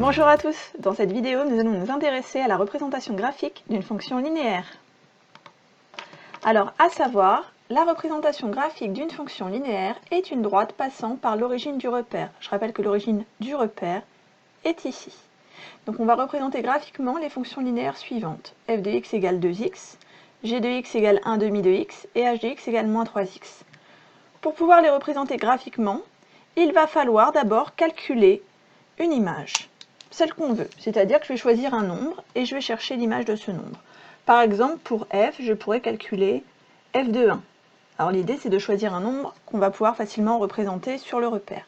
Bonjour à tous, dans cette vidéo nous allons nous intéresser à la représentation graphique d'une fonction linéaire. Alors à savoir, la représentation graphique d'une fonction linéaire est une droite passant par l'origine du repère. Je rappelle que l'origine du repère est ici. Donc on va représenter graphiquement les fonctions linéaires suivantes. f de x égale 2x, g de x égale 1 demi de x et h de x égale moins 3x. Pour pouvoir les représenter graphiquement, il va falloir d'abord calculer une image, celle qu'on veut, c'est-à-dire que je vais choisir un nombre et je vais chercher l'image de ce nombre. Par exemple, pour f, je pourrais calculer f de 1. Alors l'idée, c'est de choisir un nombre qu'on va pouvoir facilement représenter sur le repère.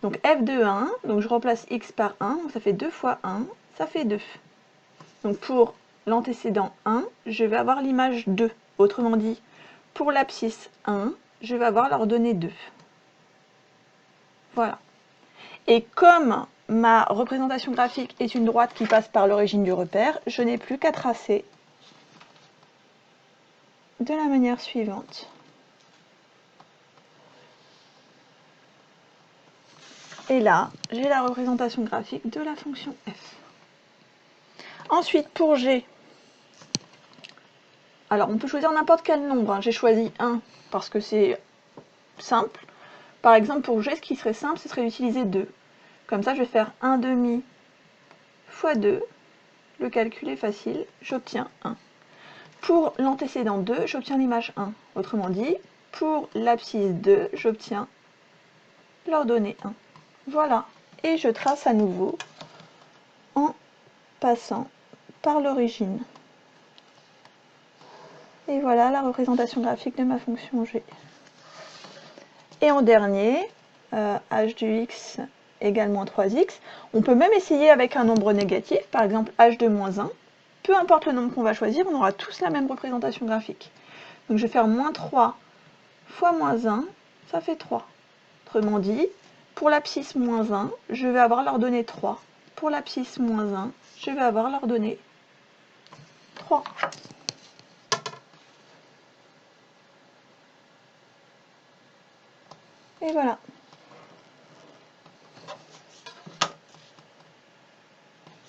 Donc f de 1, donc je remplace x par 1, donc ça fait 2 fois 1, ça fait 2. Donc pour l'antécédent 1, je vais avoir l'image 2. Autrement dit, pour l'abscisse 1, je vais avoir l'ordonnée 2. Voilà. Et comme ma représentation graphique est une droite qui passe par l'origine du repère, je n'ai plus qu'à tracer de la manière suivante. Et là, j'ai la représentation graphique de la fonction f. Ensuite, pour g, alors on peut choisir n'importe quel nombre. J'ai choisi 1 parce que c'est simple. Par exemple, pour g, ce qui serait simple, ce serait d'utiliser 2. Comme ça, je vais faire 1 demi fois 2. Le calcul est facile, j'obtiens 1. Pour l'antécédent 2, j'obtiens l'image 1. Autrement dit, pour l'abscisse 2, j'obtiens l'ordonnée 1. Voilà. Et je trace à nouveau en passant par l'origine. Et voilà la représentation graphique de ma fonction g. Et en dernier, h de x égale moins 3x. On peut même essayer avec un nombre négatif, par exemple h de moins 1. Peu importe le nombre qu'on va choisir, on aura tous la même représentation graphique. Donc je vais faire moins 3 fois moins 1, ça fait 3. Autrement dit, pour l'abscisse moins 1, je vais avoir l'ordonnée 3. Pour l'abscisse moins 1, je vais avoir l'ordonnée 3. Et voilà.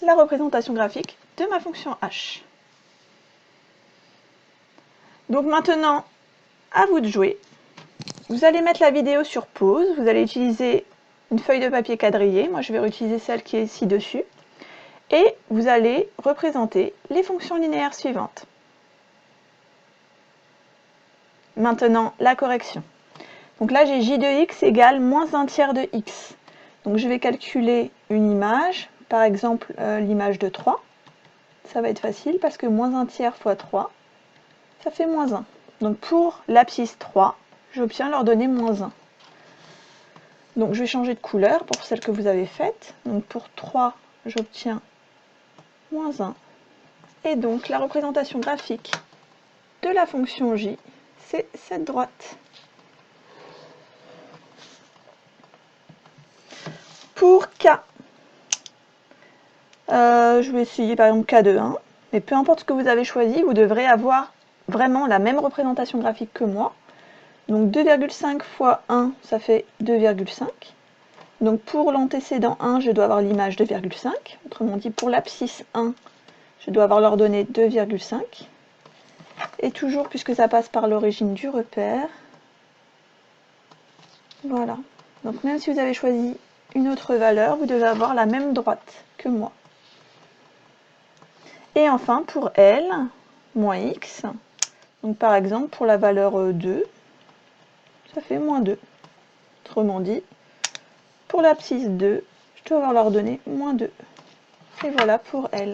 La représentation graphique de ma fonction h. Donc maintenant, à vous de jouer. Vous allez mettre la vidéo sur pause, vous allez utiliser une feuille de papier quadrillée, moi je vais réutiliser celle qui est ci-dessus, et vous allez représenter les fonctions linéaires suivantes. Maintenant, la correction. Donc là, j'ai j de x égale moins 1 tiers de x. Donc je vais calculer une image, par exemple l'image de 3. Ça va être facile parce que moins 1 tiers fois 3, ça fait moins 1. Donc pour l'abscisse 3, j'obtiens l'ordonnée moins 1. Donc je vais changer de couleur pour celle que vous avez faite. Donc pour 3, j'obtiens moins 1. Et donc la représentation graphique de la fonction j, c'est cette droite. Pour k, je vais essayer par exemple k de 1. Mais peu importe ce que vous avez choisi, vous devrez avoir vraiment la même représentation graphique que moi. Donc 2,5 fois 1, ça fait 2,5. Donc pour l'antécédent 1, je dois avoir l'image 2,5. Autrement dit, pour l'abscisse 1, je dois avoir l'ordonnée 2,5. Et toujours, puisque ça passe par l'origine du repère, voilà. Donc même si vous avez choisi une autre valeur, vous devez avoir la même droite que moi. Et enfin, pour L, moins x, donc par exemple, pour la valeur 2, ça fait moins 2. Autrement dit, pour l'abscisse 2, je dois avoir l'ordonnée moins 2. Et voilà pour L.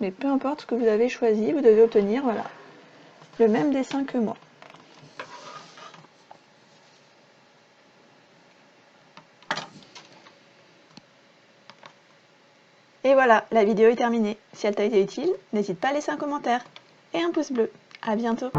Mais peu importe ce que vous avez choisi, vous devez obtenir voilà, le même dessin que moi. Et voilà, la vidéo est terminée. Si elle t'a été utile, n'hésite pas à laisser un commentaire et un pouce bleu. À bientôt.